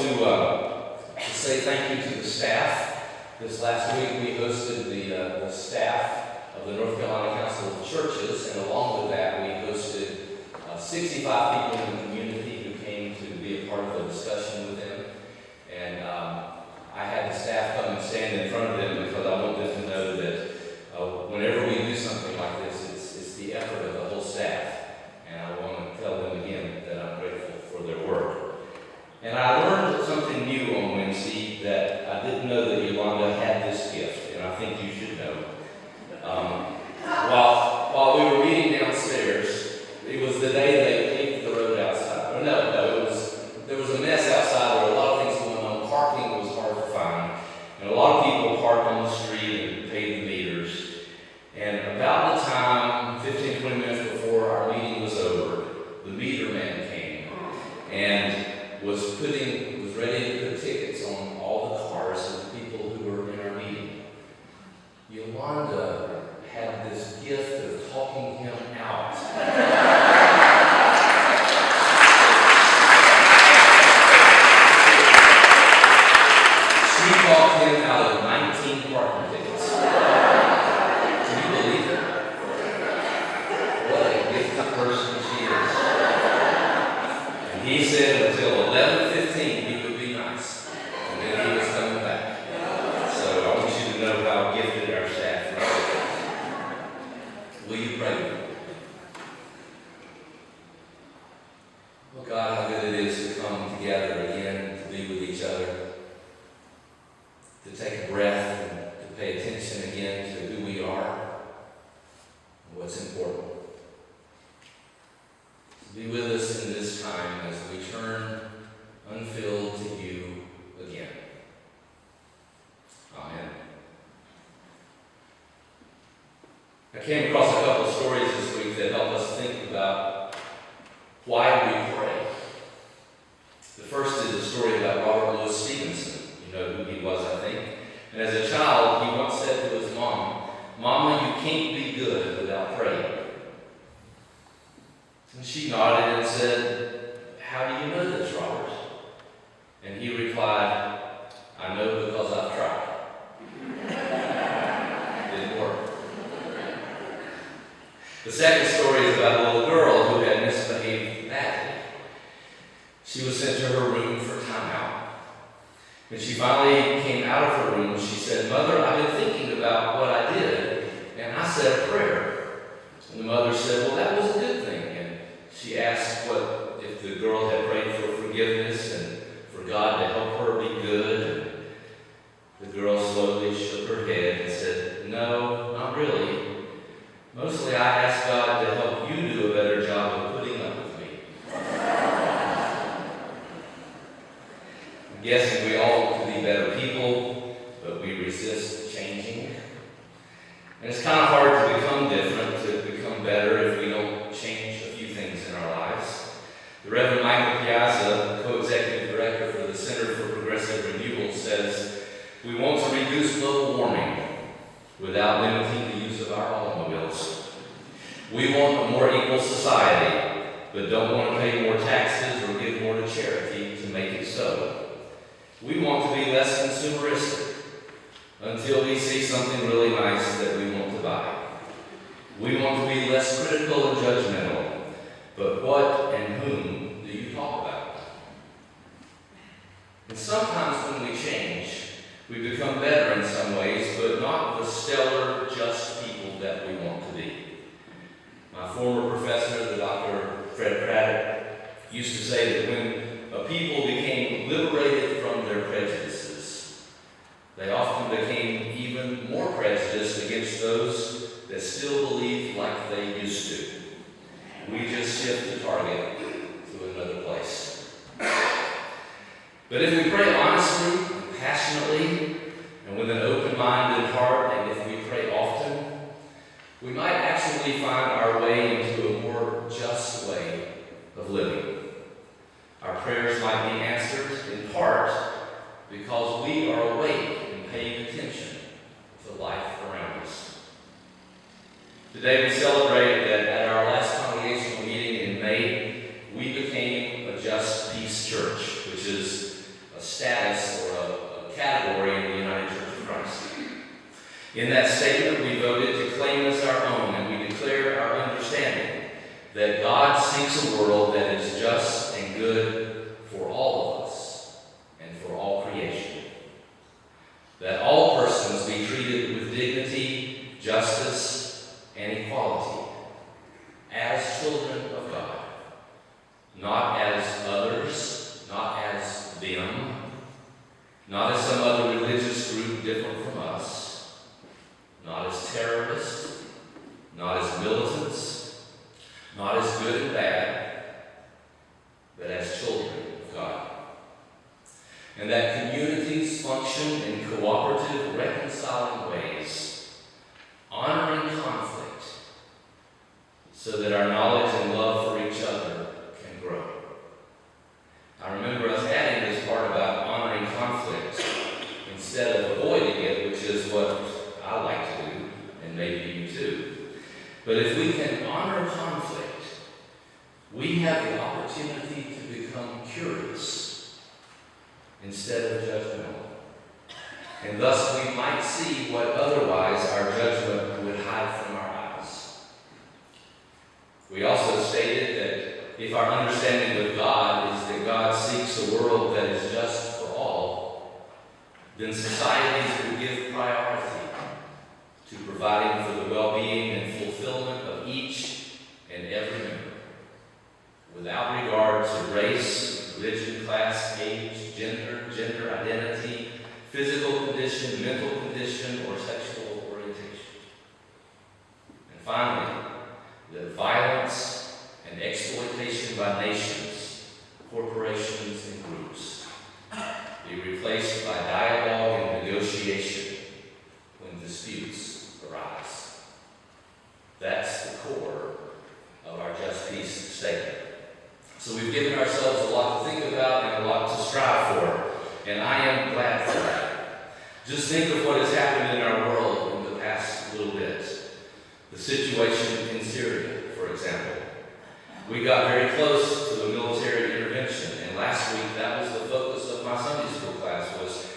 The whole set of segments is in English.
to say thank you to the staff. This last week we hosted the staff of the North Carolina Council of Churches, and along with that we hosted 65 people in the community who came to be a part of the discussion with them. And I had the staff come and stand in front of them because I want them to know that whenever we do something like this, it's the effort of the whole staff. And I want to tell them again that I'm grateful for their work. And I learned something new on Wednesday that I didn't know that Yolanda had this gift, and I think you should know. While we were meeting downstairs, it was the day they paved the road outside. Or there was a mess outside. There were a lot of things going on. Parking was hard to find. And a lot of people parked on the street and paid the meters. And about the time, 15, 20 minutes before our meeting was over, the meter man came and was ready to put tickets on all the cars of the people who were in our meeting. Yolanda had this gift of talking him out. She talked him out of 19 parking tickets. Can you believe it? What a gifted person she is. And he said until 11:15 he would be nice. And then he was coming back. So I want you to know how gifted our staff is. Will you pray with me? Oh God, how good it is to come together again, to be with each other, to take a breath and to pay attention again to who we are and what's important. Be with us in this time as we turn unfilled to you again. Amen. I came across a couple of stories this week that help us think about why we pray. The first is a story about Robert Louis Stevenson. You know who he was, I think. And as a child, he once said to his mom, "Mama, you can't be good without praying." And she nodded and said, "How do you know this, Robert?" And he replied, "I know because I've tried." Didn't work. The second story is about a little girl who had misbehaved badly. She was sent to her room for timeout. When she finally came out of her room, she said, "Mother, I've been thinking about what I did, and I said a prayer." And the mother said, "Well, that was a good thing." And she asked what if the girl had prayed for forgiveness and for God to help her be good. And the girl slowly shook her head and said, "No, not really. Mostly I asked God to help you do a better job of putting up with me." I'm guessing we all want to be better people, but we resist changing. And it's kind of hard to become different, to become better if we don't change a few things in our lives. The Reverend Michael Piazza, the co-executive director for the Center for Progressive Renewal, says, "We want to reduce global warming without limiting the use of our automobiles. We want a more equal society, but don't want to pay more taxes or give more to charity to make it so. We want to be less consumeristic until we see something really nice that we want to buy. We want to be less critical and judgmental, but what and whom do you talk about?" And sometimes when we change, we become better in some ways, but not the stellar, just people that we want to be. My former professor, the Dr. Fred Craddock, used to say that when a people became liberated from their prejudices, they often became even more prejudiced against those that still believed like they used to. We just shift the target to another place. But if we pray honestly, passionately, and with an open mind and heart, and if we pray often, we might actually find our way into a more just way of living. Our prayers might be answered in part because we are awake and paying attention to life around us. Today we celebrate that at our last congregational meeting in May, we became a Just Peace Church, which is a seeks a world that is just and good for all of us and for all creation. That all persons be treated with dignity, justice, and equality as children of God, not as others, not as them, not as some other religious group different from us, not as terrorists, not as militants, not as good and bad, but as children of God. And that communities function in cooperative, reconciling ways, honoring conflict, so that our knowledge and love for each other can grow. I remember us adding this part about honoring conflict instead of avoiding it, which is what I like to do, and maybe you too. But if we can honor conflict, we have the opportunity to become curious instead of judgmental. And thus we might see what otherwise our judgment would hide from our eyes. We also stated that if our understanding of God is that God seeks a world that is just for all, then societies would give priority to providing for the well-being and fulfillment of each and every member, without regard to race, religion, class, age, gender identity, physical condition, mental condition, or sexual orientation. And finally, that violence and exploitation by nations, corporations, and groups be replaced by dialogue and negotiation when disputes arise. That's the core of our Just Peace statement. So we've given ourselves a lot to think about and a lot to strive for, and I am glad for that. Just think of what has happened in our world in the past little bit. The situation in Syria, for example. We got very close to a military intervention, and last week that was the focus of my Sunday school class was,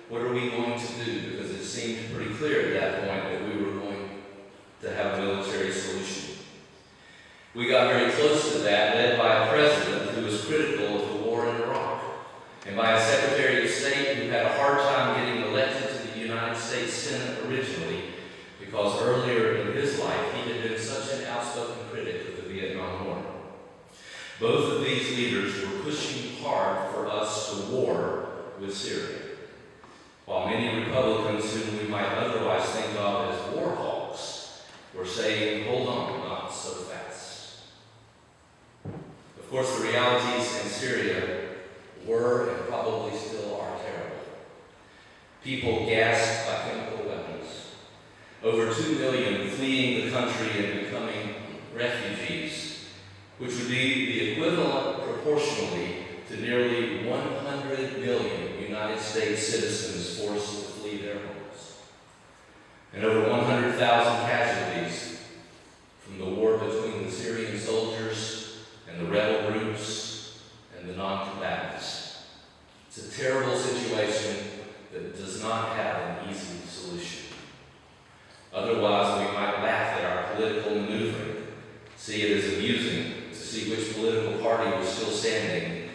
what are we going to do? Because it seemed pretty clear at that point that we were going to have a military solution. We got very close to that, led by a president who was critical of the war in Iraq, and by a Secretary of State who had a hard time getting elected to the United States Senate originally, because earlier in his life he had been such an outspoken critic of the Vietnam War. Both of these leaders were pushing hard for us to war with Syria, while many Republicans whom we might otherwise think of as war hawks were saying, hold on, not so fast. Of course, the realities in Syria were and probably still are terrible. People gassed by chemical weapons. Over 2 million fleeing the country and becoming refugees, which would be the equivalent proportionally to nearly 100 million United States citizens forced to flee their homes. And over 100,000 casualties from the war between the Syrian soldiers and the rebel groups and the non-combatants. It's a terrible situation that does not have an easy solution. Otherwise, we might laugh at our political maneuvering, see it as amusing to see which political party was still standing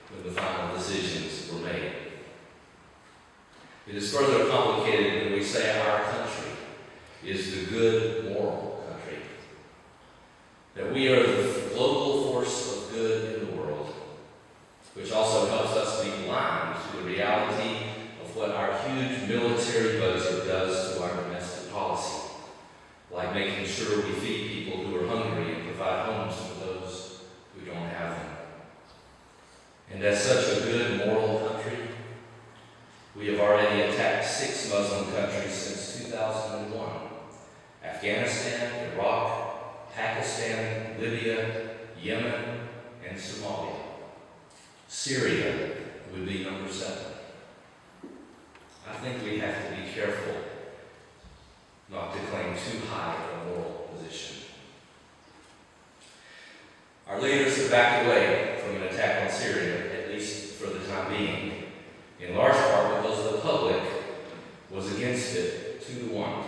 when the final decisions were made. It is further complicated when we say our country is the good moral country. That we are the global force of good in the world, which also helps us be blind to the reality of what our huge military budget does to our domestic policy, like making sure we feed people who are hungry and provide homes for those who don't have them. And as such a good moral country, we have already attacked 6 Muslim countries since 2001: Afghanistan, Iraq, Pakistan, Libya, Yemen, and Somalia. Syria would be number 7. I think we have to be careful not to claim too high a moral position. Our leaders have backed away from an attack on Syria, at least for the time being, in large part because the public was against it 2-1.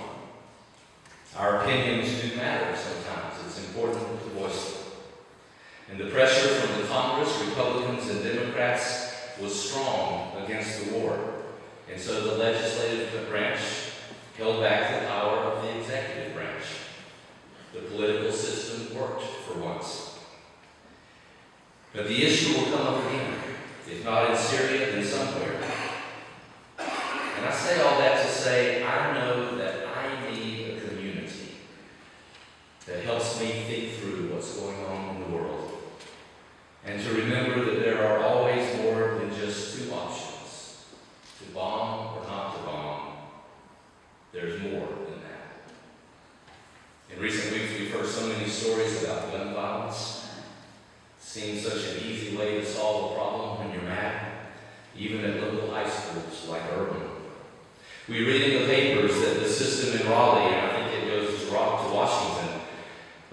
Our opinions do matter sometimes. It's important to voice them. strong against the war. And so the legislative branch held back the power of the executive branch. The political system worked for once. But the issue will come up again. If not in Syria, then somewhere. And I say all that to say, I know that I need a community that helps me think through what's going on in the world. And to remember that there are always more than just two options, to bomb or not to bomb. There's more than that. In recent weeks, we've heard so many stories about gun violence. Seems such an easy way to solve a problem when you're mad, even at local high schools like Urban. We read in the papers that the system in Raleigh, and I think it goes to Washington,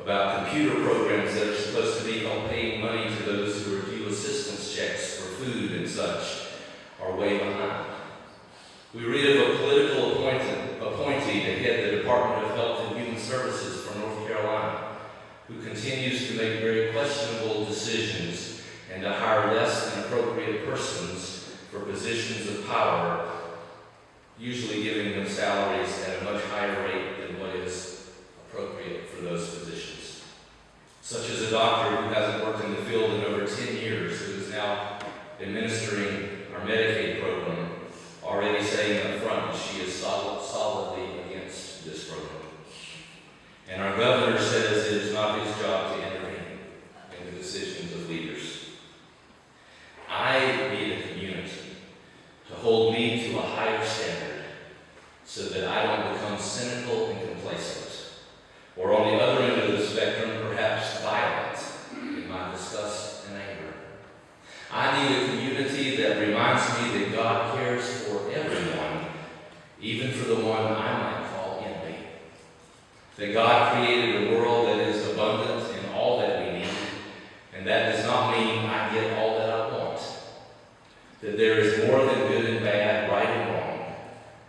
about computer programs that are supposed to be on paying money to those who review assistance checks for food and such, are way behind. We read of a political appointee to head the Department of Health and Human Services for North Carolina, who continues to make very questionable decisions and to hire less than appropriate persons for positions of power, usually giving them salaries at a much higher rate than what is appropriate for those positions. Such as a doctor who hasn't worked in the field in over 10 years, who is now administering our Medicaid program, already saying up front that she is solidly against this program. And our governor says it is not his job to intervene in the decisions of leaders. I need a community to hold me to a higher standard so that I don't become cynical and complacent, or on the other end of the spectrum, perhaps violent in my disgust and anger. I need a community that reminds me that God cares for everyone, even for the one I might call enemy. That God created a world that is abundant in all that we need, and that does not mean I get all that I want. That there is more than good and bad, right and wrong,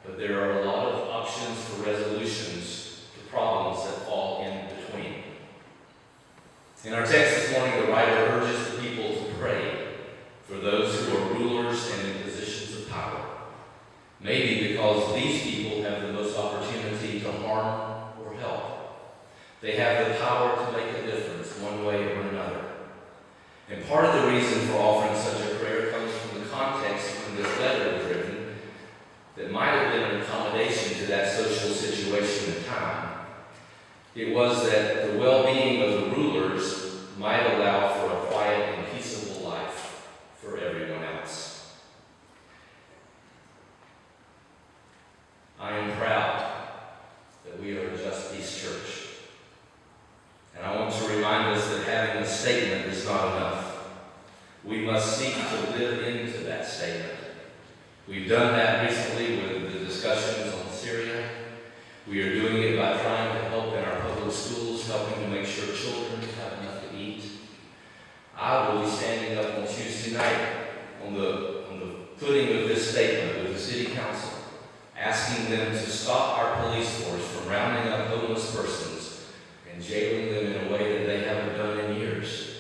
but there are a lot of options for resolutions to problems that fall in between. In our text this morning, the writer urges the people to pray for those who are rulers and in positions of power. Maybe because these people have the most opportunity to harm or help. They have the power to make a difference one way or another. And part of the reason for offering such a prayer comes from the context when this letter was written that might have been an accommodation to that social situation at the time. It was that the well-being of the rulers might allow for a quiet and peaceable life for everyone else. I am proud that we are a Just Peace Church. And I want to remind us that having a statement is not enough. We must seek to live into that statement. We've done that recently with the discussions on Syria. We are doing it by trying to help in our public schools, helping to make sure children have enough to eat. I will be standing up on Tuesday night on the footing of this statement with the City Council, asking them to stop our police force from rounding up homeless persons and jailing them in a way that they haven't done in years,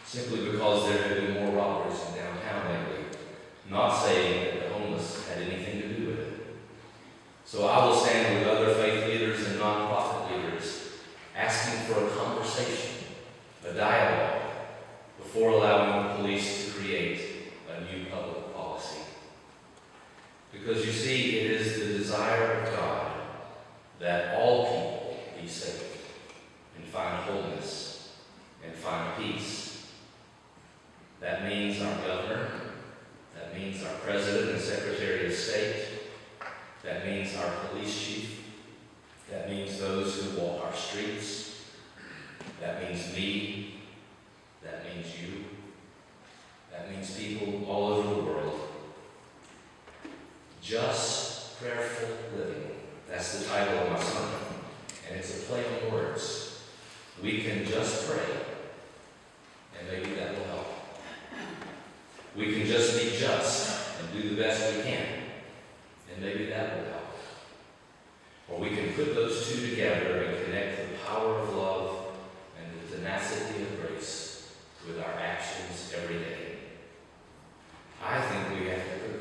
simply because there have been more robberies in downtown lately, not saying that the homeless had anything to do with it. So I will stand with other faith leaders and nonprofit leaders, asking for a conversation, a dialogue, before allowing the police to create a new public policy. Because you see, it is the desire of God that all people be saved and find wholeness and find peace. That means our governor, that means our president and secretary of state, that means our police chief, that means those who walk our streets, that means me, that means you, that means people all over the world. Just Prayerful Living. That's the title of my sermon. And it's a play on words. We can just pray, and maybe that will help. We can just be just and do the best we can, and maybe that will help. Or we can put those two together and connect the power of love and the tenacity of grace with our actions every day. I think we have to put